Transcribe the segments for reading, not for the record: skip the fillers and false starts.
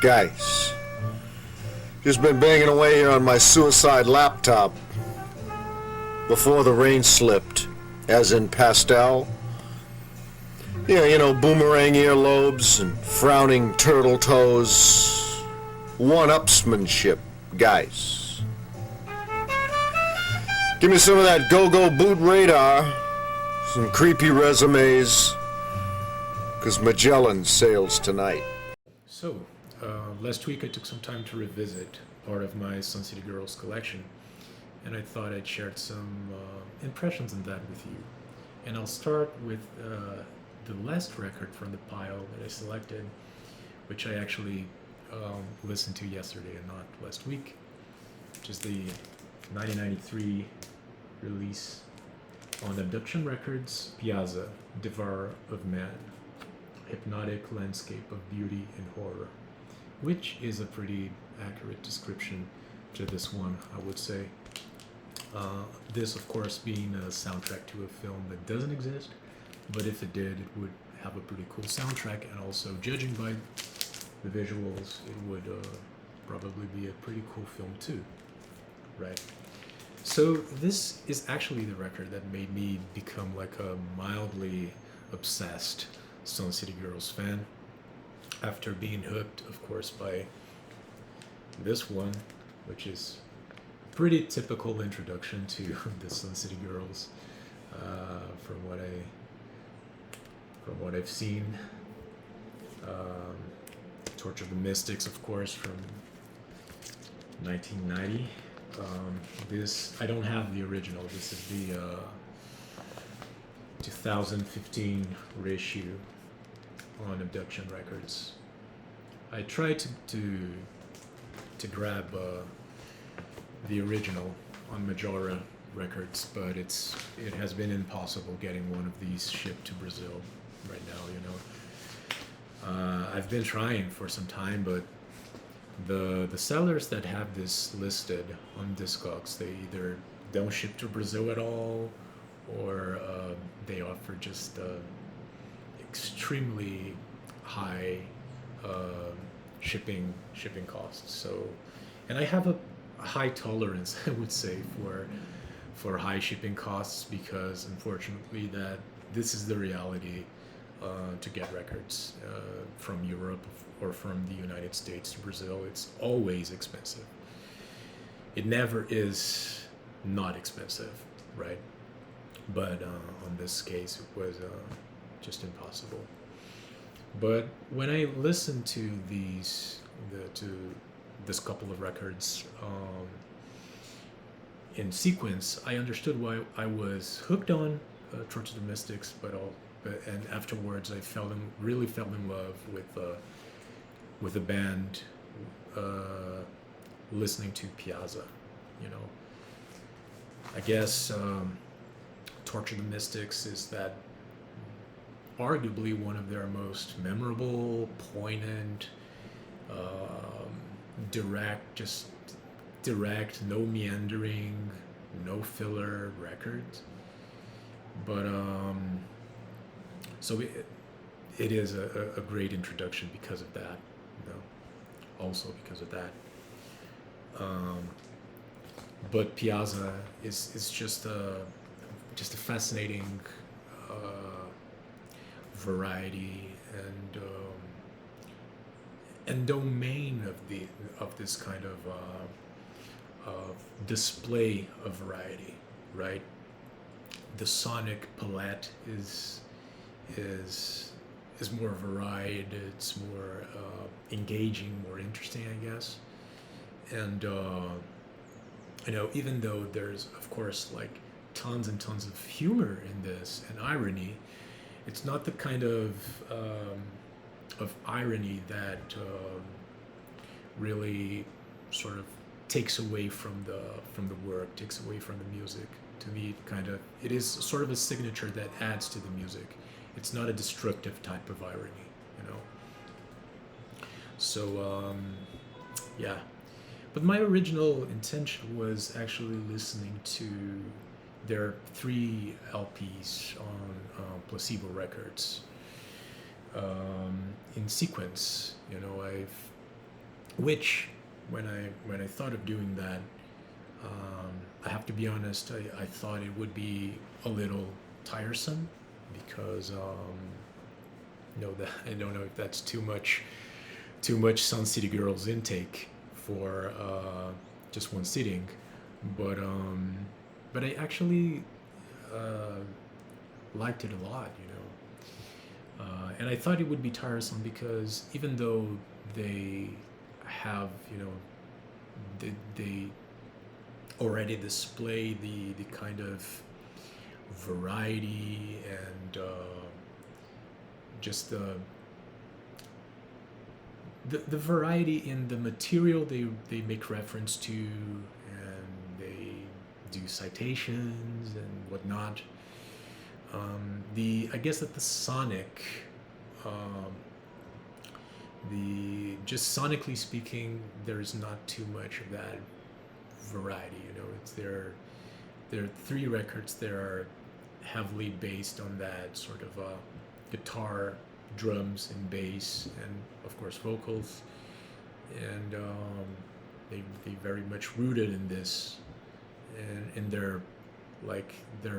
Guys, just been banging away here on my suicide laptop before the rain slipped, as in pastel. Yeah, you know, boomerang earlobes and frowning turtle toes. One-upsmanship, guys. Give me some of that go-go boot radar, some creepy resumes, 'cause Magellan sails tonight. So, last week I took some time to revisit part of my Sun City Girls collection, and I thought I'd share some impressions on that with you. And I'll start with the last record from the pile that I selected, which I actually listened to yesterday and not last week, which is the 1993 release on Abduction Records, Piazza, Devourer of Man, Hypnotic Landscape of Beauty and Horror, which is a pretty accurate description to this one, I would say. This, of course, being a soundtrack to a film that doesn't exist, but if it did, it would have a pretty cool soundtrack, and also, judging by the visuals, it would probably be a pretty cool film too, right? So this is actually the record that made me become like a mildly obsessed Sun City Girls fan, after being hooked, of course, by this one, which is a pretty typical introduction to the Sun City Girls, from what I've seen. Torch of the Mystics, of course, from 1990. This, I don't have the original. This is the 2015 reissue on Abduction Records. I tried to grab the original on Majora Records, but it has been impossible getting one of these shipped to Brazil right now. You know, I've been trying for some time, but the sellers that have this listed on Discogs, they either don't ship to Brazil at all, or they offer just extremely high shipping costs. So, and I have a high tolerance, I would say, for high shipping costs, because unfortunately this is the reality to get records from Europe or from the United States to Brazil. It's always expensive. It never is not expensive, right? But on this case, it was just impossible. But when I listened to this couple of records in sequence, I understood why I was hooked on Torch of the Mystics, and afterwards I really fell in love with the band, listening to Piazza. You know, I guess Torch of the Mystics is that arguably one of their most memorable, poignant, direct, no meandering, no filler records. But so it is a great introduction because of that. You know, also because of that. But Piazza is just a fascinating variety and domain of this kind of display of variety, right? The sonic palette is more varied. It's more engaging, more interesting, I guess. And you know, even though there's, of course, like tons and tons of humor in this and irony, it's not the kind of irony that really sort of takes away from the work, takes away from the music. To me, it is sort of a signature that adds to the music. It's not a destructive type of irony, you know. So yeah. But my original intention was actually listening to their 3 LPs on Placebo Records in sequence. You know, which when I thought of doing that, I have to be honest, I thought it would be a little tiresome because no, that I don't know if that's too much Sun City Girls intake for just one sitting, but I actually uh, liked it a lot, and I thought it would be tiresome because even though they have, they already display the kind of variety and just the variety in the material they make reference to, and they do citations and whatnot. I guess that the sonic, um, the just sonically speaking, there's not too much of that variety. It's there are three records that are heavily based on that sort of guitar, drums, and bass, and of course vocals, and they very much rooted in this, and in their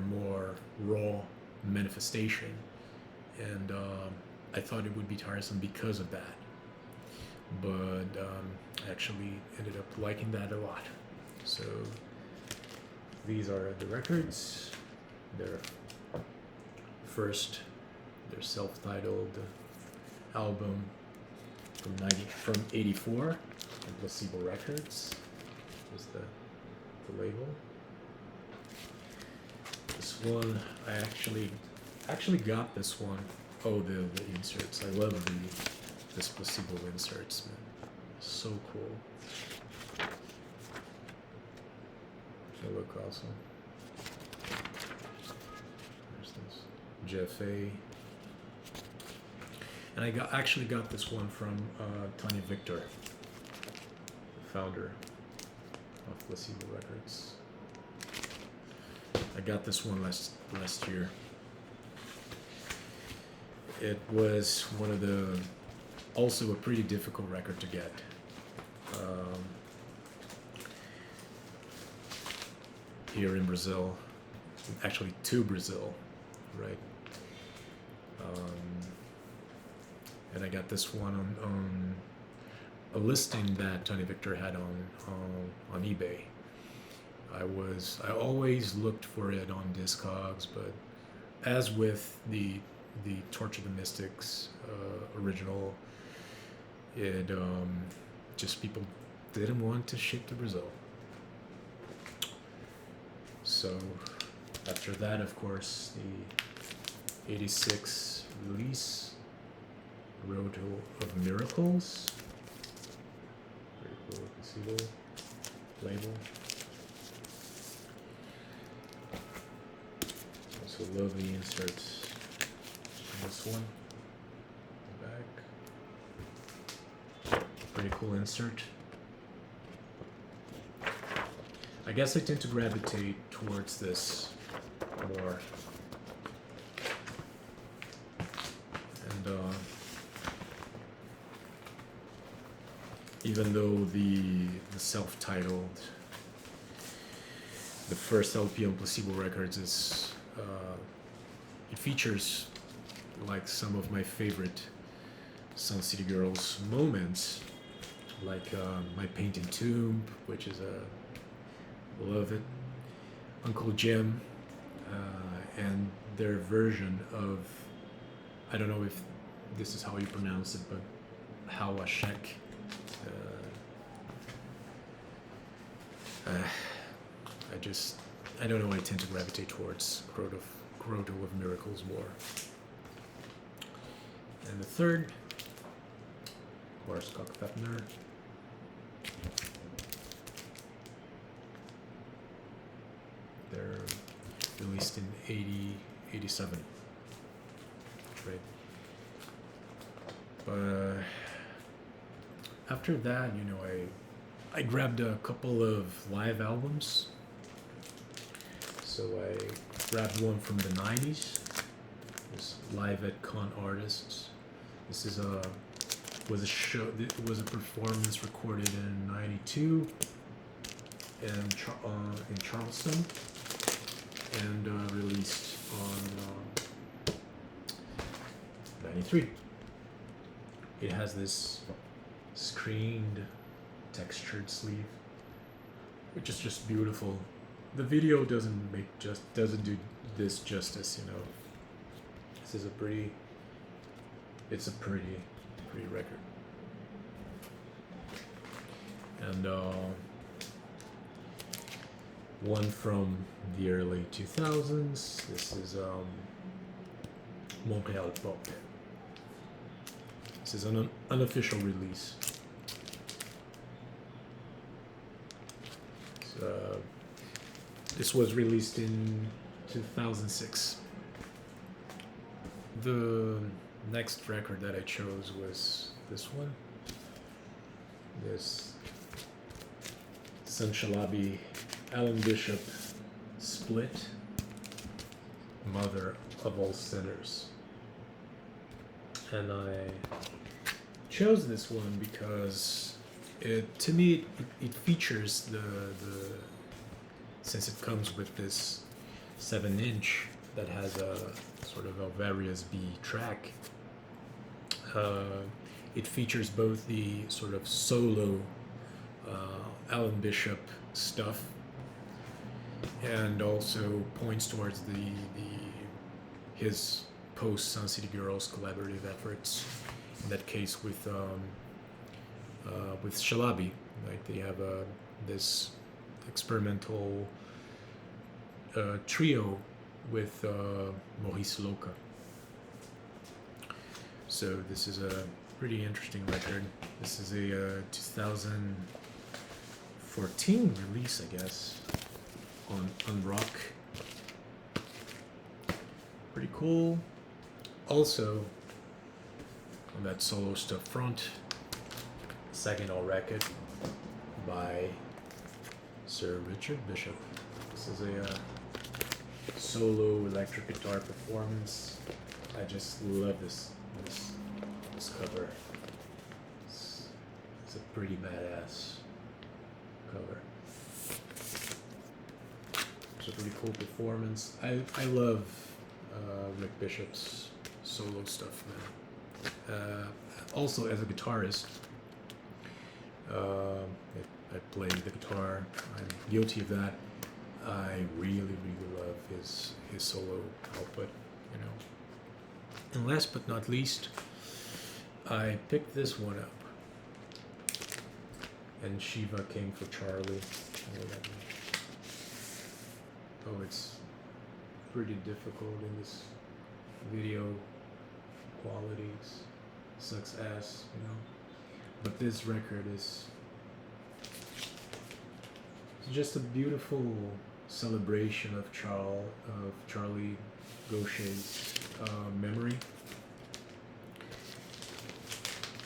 more raw manifestation, and I thought it would be tiresome because of that, but I actually ended up liking that a lot. So these are the records. Their first, their self-titled album from '84, on Placebo Records. Was the label. This one I actually got this one. Oh, the inserts. I love this Placebo inserts, man. So cool. They look awesome. There's this Jeff-A. And I actually got this one from Tanya Victor, the founder of Placebo Records. I got this one last year. It was one of also a pretty difficult record to get. Here in Brazil, actually to Brazil, right? And I got this one on a listing that Tony Victor had on eBay. I always looked for it on Discogs, but as with the Torch of the Mystics original, it just people didn't want to ship to Brazil. So after that, of course, the '86 release, Road of Miracles. Very cool. You see the label. Also love the inserts in this one. The back. Pretty cool insert. I guess I tend to gravitate towards this more. And even though the self-titled, the first LP on Placebo Records is, it features like some of my favorite Sun City Girls moments, like My Painted Tomb, which is love it, Uncle Jim, and their version of, I don't know if this is how you pronounce it, but Hawashek. I don't know, I tend to gravitate towards Grotto of Miracles more. And the third, of course, Cockfepner. They're released in 87, right? But after that, I grabbed a couple of live albums. So I grabbed one from the 90s, this Live at Con Artists. This is was a show. It was a performance recorded in '92 in Charleston, and released on '93. It has this screened, textured sleeve, which is just beautiful. The video doesn't do this justice, you know. This is a pretty record. And one from the early 2000s. This is Montreal Pop. This is an unofficial release. So, this was released in 2006. The next record that I chose was this one. This Sanchalabi Alan Bishop split, Mother of All Sinners. And I chose this one because to me it features the since it comes with this 7-inch that has a sort of a various B track. It features both the sort of solo Alan Bishop stuff, and also points towards his post Sun City Girls collaborative efforts. In that case, with Shalabi, like they have this experimental trio with Maurice Loca. So this is a pretty interesting record. This is a 2014 release, I guess, on Rock. Pretty cool. Also, on that solo stuff front, Saginaw record by Sir Richard Bishop. This is a solo electric guitar performance. I just love this cover. It's a pretty badass cover. It's a pretty cool performance. I love Rick Bishop's solo stuff, man. Also, as a guitarist, I play the guitar. I'm guilty of that. I really love his solo output, you know. And last but not least, I picked this one up. And Shiva came for Charlie. Oh, it's pretty difficult in this video. Qualities sucks ass, you know. But this record is just a beautiful celebration of Charlie Gaucher's memory.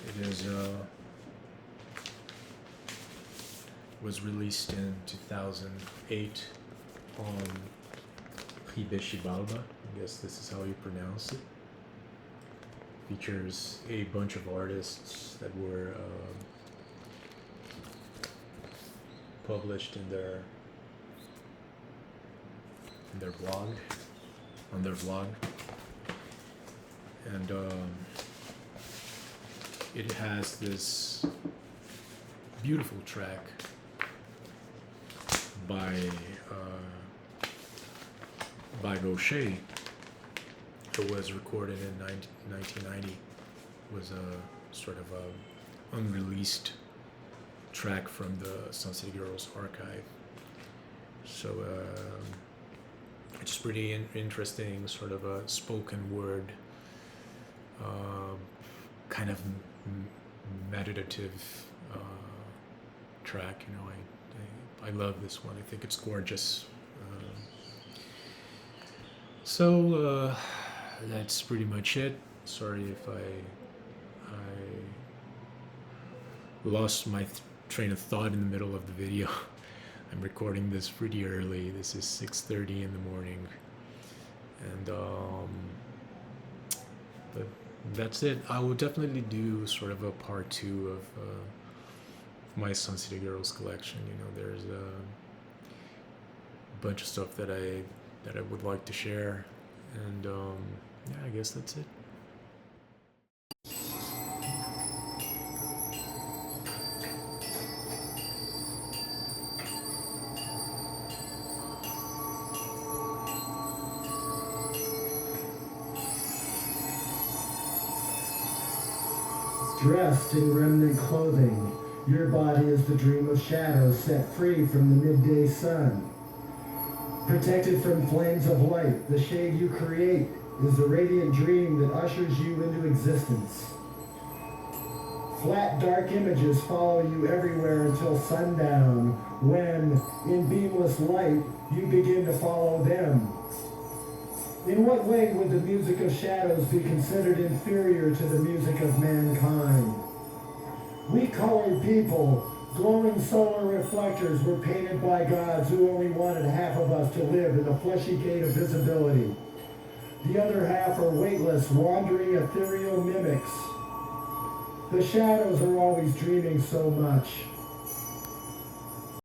It is was released in 2008 on Hibeshi Balba. I guess this is how you pronounce it. Features a bunch of artists that were published in their blog, on their blog, and it has this beautiful track by Gaucher. It was recorded in 1990. It was a sort of a unreleased track from the Sun City Girls archive. So it's pretty interesting, sort of a spoken word, kind of meditative track. You know, I love this one. I think it's gorgeous. So that's pretty much it. Sorry if I lost my train of thought in the middle of the video. I'm recording this pretty early. This is 6:30 in the morning, and but that's it. I will definitely do sort of a part two of my Sun City Girls collection. You know, there's a bunch of stuff that I would like to share, and yeah, I guess that's it. Dressed in remnant clothing, your body is the dream of shadows set free from the midday sun. Protected from flames of light, the shade you create is the radiant dream that ushers you into existence. Flat, dark images follow you everywhere until sundown, when, in beamless light, you begin to follow them. In what way would the music of shadows be considered inferior to the music of mankind? We colored people, glowing solar reflectors, were painted by gods who only wanted half of us to live in the fleshy gate of visibility. The other half are weightless, wandering ethereal mimics. The shadows are always dreaming so much.